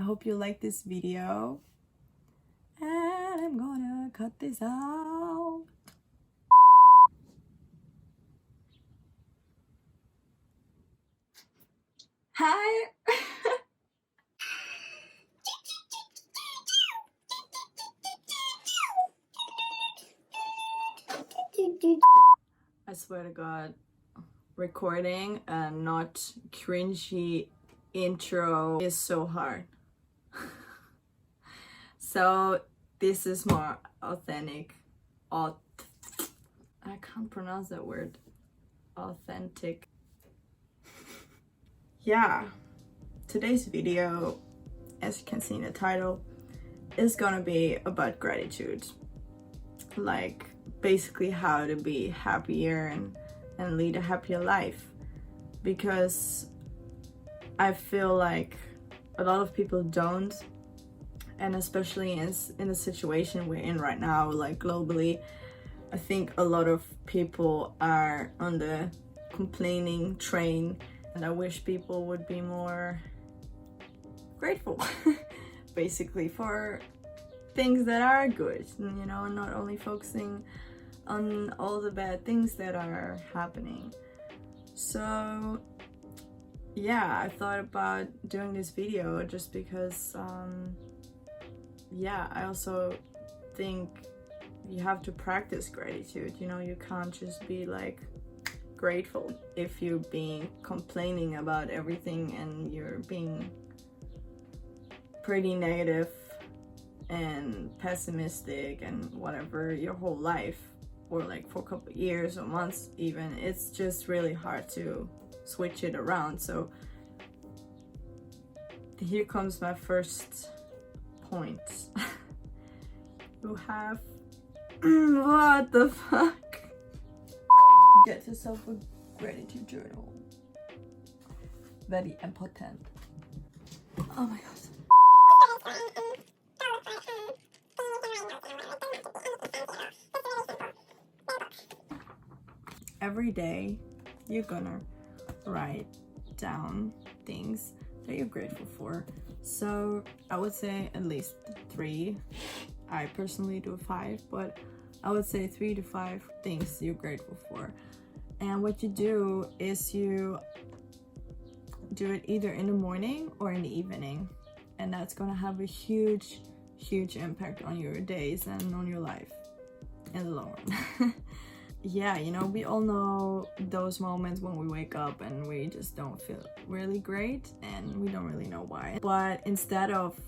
hope you like this video. And I'm gonna cut this out. Hi! I swear to God, recording a not cringy intro is so hard. So this is more authentic. I can't pronounce that word. Authentic. Yeah, today's video, as you can see in the title, is gonna be about gratitude. Like basically how to be happier and lead a happier life. Because I feel like a lot of people don't, and especially in the situation we're in right now, like globally, I think a lot of people are on the complaining train, and I wish people would be more grateful basically for things that are good, you know, and not only focusing on all the bad things that are happening. So yeah, I thought about doing this video just because yeah, I also think you have to practice gratitude. You know, you can't just be like grateful if you're being complaining about everything and you're being pretty negative and pessimistic and whatever your whole life, or like for a couple of years or months even. It's just really hard to switch it around. So here comes my first point. You have what the fuck? Get yourself a gratitude journal. Very important. Oh my god. Every day you're gonna write down things that you're grateful for. So I would say at least 3. I personally do 5, but I would say 3 to 5 things you're grateful for. And what you do is you do it either in the morning or in the evening, and that's gonna have a huge impact on your days and on your life in the long run. Yeah, you know, we all know those moments when we wake up and we just don't feel really great and we don't really know why. But instead of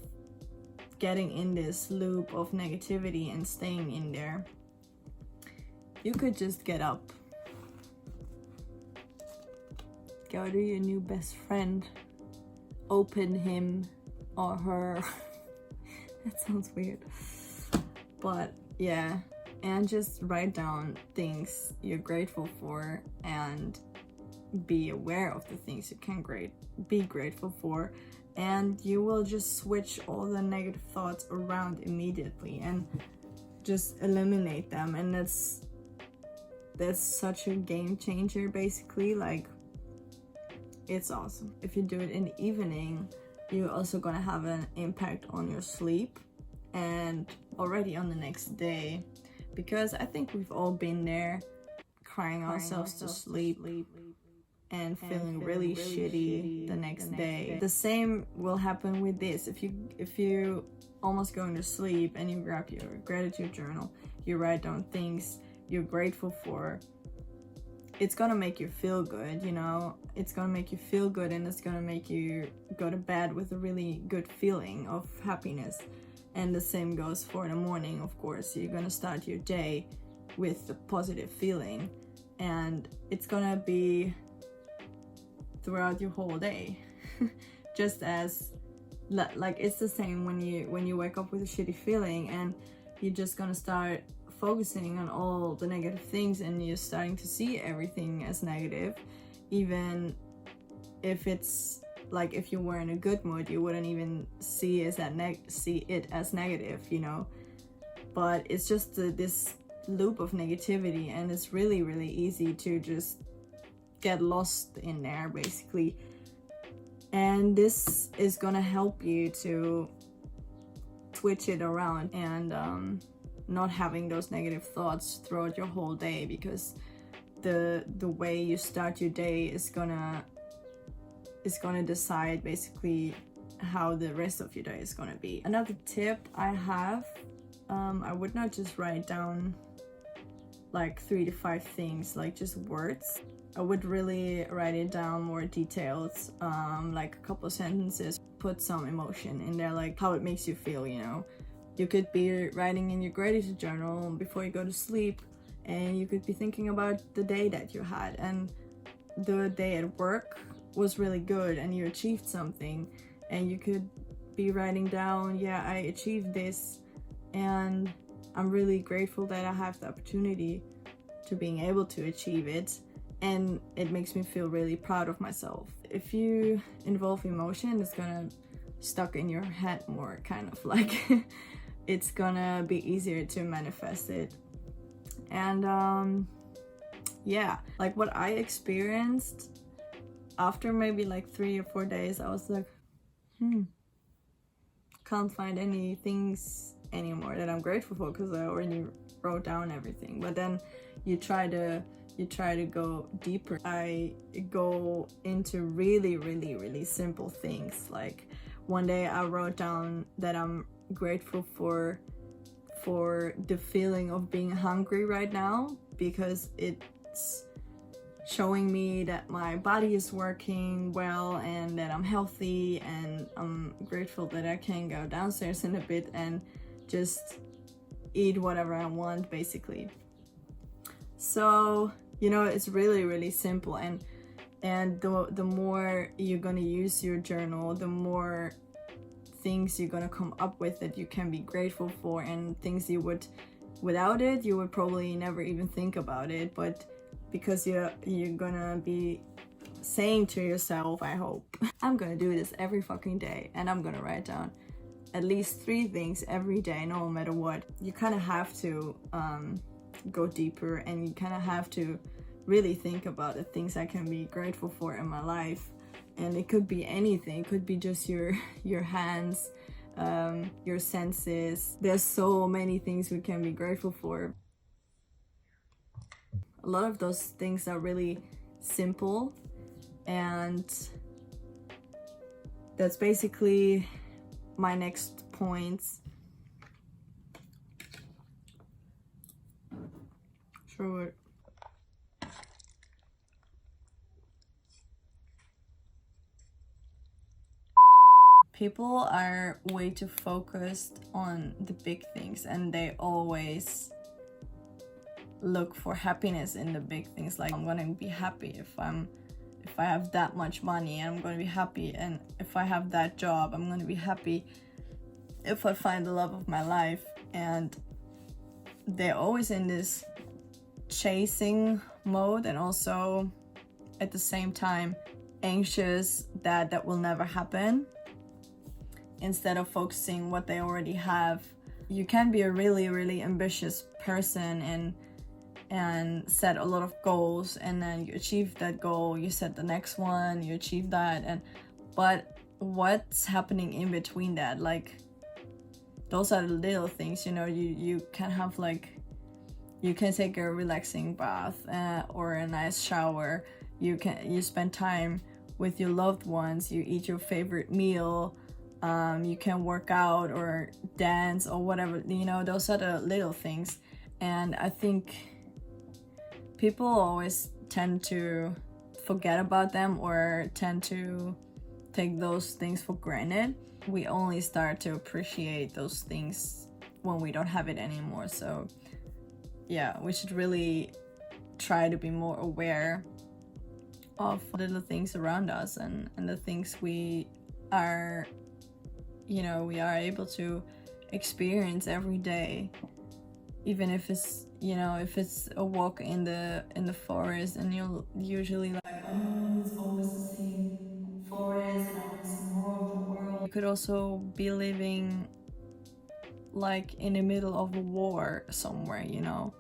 getting in this loop of negativity and staying in there, you could just get up, go to your new best friend, open him or her. That sounds weird, but yeah, and just write down things you're grateful for and be aware of the things you can be grateful for, and you will just switch all the negative thoughts around immediately and just eliminate them. And that's such a game changer basically. Like, it's awesome. If you do it in the evening, you're also gonna have an impact on your sleep and already on the next day, because I think we've all been there, crying ourselves to sleep and feeling really shitty the next day. The same will happen with this. If you almost going to sleep and you grab your gratitude journal, you write down things you're grateful for, it's gonna make you feel good, you know? It's gonna make you feel good, and it's gonna make you go to bed with a really good feeling of happiness. And the same goes for the morning, of course. You're gonna start your day with a positive feeling, and it's gonna be throughout your whole day. Just as like, it's the same when you wake up with a shitty feeling and you're just gonna start focusing on all the negative things, and you're starting to see everything as negative. Even if it's like, if you were in a good mood, you wouldn't even see it as negative, you know? But it's just this loop of negativity, and it's really easy to just get lost in there basically. And this is gonna help you to switch it around and not having those negative thoughts throughout your whole day, because the way you start your day is gonna decide basically how the rest of your day is gonna be. Another tip I have, I would not just write down like 3 to 5 things, like just words. I would really write it down more details, like a couple sentences, put some emotion in there, like how it makes you feel, you know. You could be writing in your gratitude journal before you go to sleep, and you could be thinking about the day that you had, and the day at work was really good and you achieved something, and you could be writing down, yeah, I achieved this and I'm really grateful that I have the opportunity to being able to achieve it, and it makes me feel really proud of myself. If you involve emotion, it's gonna stuck in your head more, kind of like it's gonna be easier to manifest it. And yeah, like what I experienced after maybe like 3 or 4 days, I was like, can't find any things anymore that I'm grateful for, because I already wrote down everything. But then you try to go deeper. I go into really simple things. Like one day I wrote down that I'm grateful for the feeling of being hungry right now, because it's showing me that my body is working well and that I'm healthy, and I'm grateful that I can go downstairs in a bit and just eat whatever I want, basically. So, you know, it's really simple, and the more you're gonna use your journal, the more things you're gonna come up with that you can be grateful for, and things you would, without it, you would probably never even think about it. But because you're gonna be saying to yourself, I hope, I'm gonna do this every fucking day, and I'm gonna write down at least 3 things every day, no matter what. You kind of have to go deeper, and you kind of have to really think about the things I can be grateful for in my life. And it could be anything. It could be just your hands, your senses. There's so many things we can be grateful for. A lot of those things are really simple, and that's basically my next points. Sure. People are way too focused on the big things, and they always look for happiness in the big things. Like, I'm gonna be happy if I have that much money, and I'm gonna be happy, and if I have that job, I'm gonna be happy if I find the love of my life. And they're always in this chasing mode, and also at the same time anxious that will never happen, instead of focusing what they already have. You can be a really ambitious person and set a lot of goals, and then you achieve that goal, you set the next one, you achieve that, but what's happening in between that? Like, those are the little things, you know. You can have, like, you can take a relaxing bath or a nice shower, you spend time with your loved ones, you eat your favorite meal, you can work out or dance or whatever, you know. Those are the little things. And I think people always tend to forget about them, or tend to take those things for granted. We only start to appreciate those things when we don't have it anymore. So yeah, we should really try to be more aware of little things around us, and the things we are, you know, we are able to experience every day. Even if it's, you know, if it's a walk in the forest, and you'll usually like, oh, it's always the same forest and I want to see more of the world. You could also be living like in the middle of a war somewhere, you know,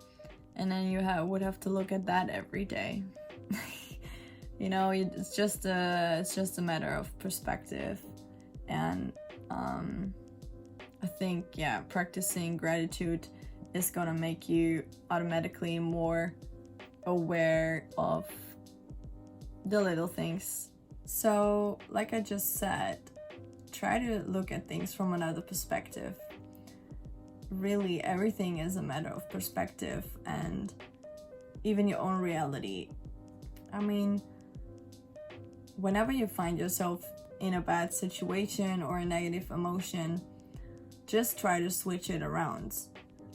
and then you would have to look at that every day. You know, it's just a matter of perspective. And I think, yeah, practicing gratitude is gonna make you automatically more aware of the little things. So, like I just said, try to look at things from another perspective. Really, everything is a matter of perspective, and even your own reality. I mean, whenever you find yourself in a bad situation or a negative emotion, just try to switch it around.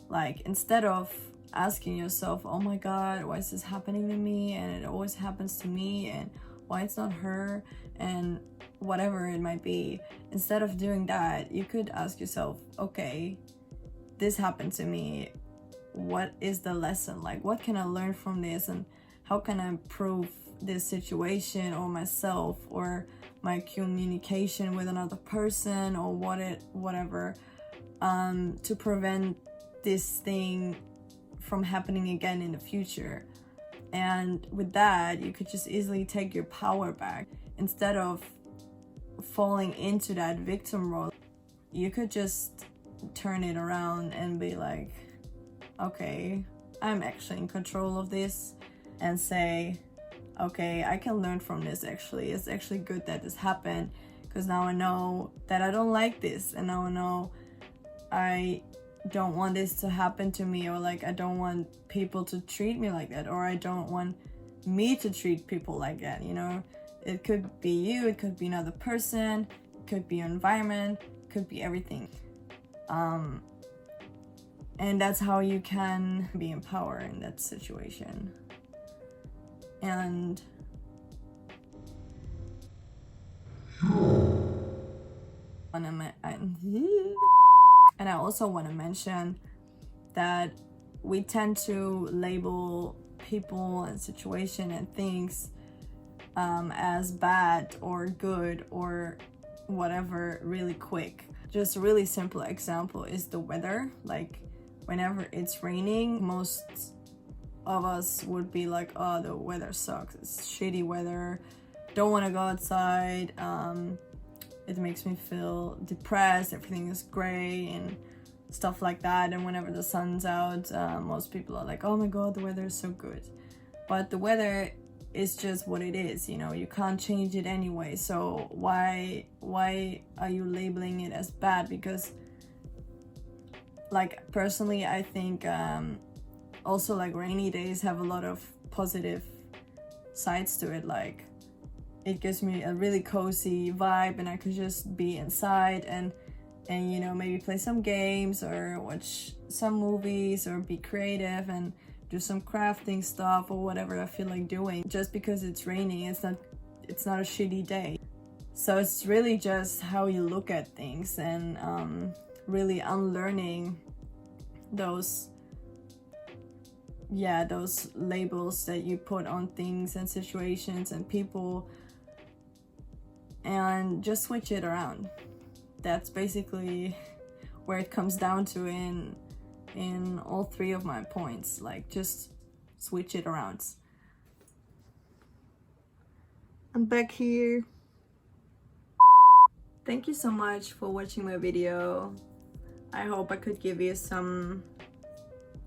Like, instead of asking yourself, oh my god, why is this happening to me, and it always happens to me, and why it's not her, and whatever it might be, instead of doing that, you could ask yourself, okay, this happened to me, what is the lesson? Like, what can I learn from this, and how can I improve this situation or myself or my communication with another person or whatever, to prevent this thing from happening again in the future. And with that, you could just easily take your power back. Instead of falling into that victim role, you could just turn it around and be like, okay, I'm actually in control of this, and say, okay, I can learn from this. Actually, it's actually good that this happened, because now I know that I don't like this, and now I know I don't want this to happen to me, or like I don't want people to treat me like that, or I don't want me to treat people like that, you know. It could be you, it could be another person, it could be your environment, it could be everything. And that's how you can be empowered in that situation. And I also want to mention that we tend to label people and situation and things as bad or good or whatever really quick. Just a really simple example is the weather. Like, whenever it's raining, most of us would be like, oh, the weather sucks, it's shitty weather, don't want to go outside, it makes me feel depressed, everything is gray and stuff like that. And whenever the sun's out, most people are like, oh my god, the weather is so good. But the weather is just what it is, you know, you can't change it anyway. So why are you labeling it as bad? Because, like, personally, I think also, like, rainy days have a lot of positive sides to it. Like, it gives me a really cozy vibe, and I could just be inside and you know, maybe play some games or watch some movies or be creative and do some crafting stuff or whatever I feel like doing. Just because it's raining, it's not a shitty day. So it's really just how you look at things, and really unlearning those labels that you put on things and situations and people, and just switch it around. That's basically where it comes down to in all three of my points. Like, just switch it around. I'm back here. Thank you so much for watching my video. I hope I could give you some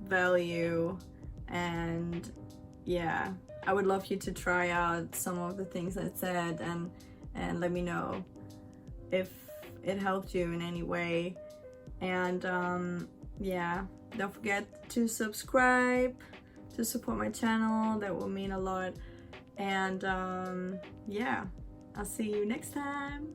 value, and yeah, I would love you to try out some of the things I said and let me know if it helped you in any way. And yeah, don't forget to subscribe to support my channel. That will mean a lot. And yeah, I'll see you next time.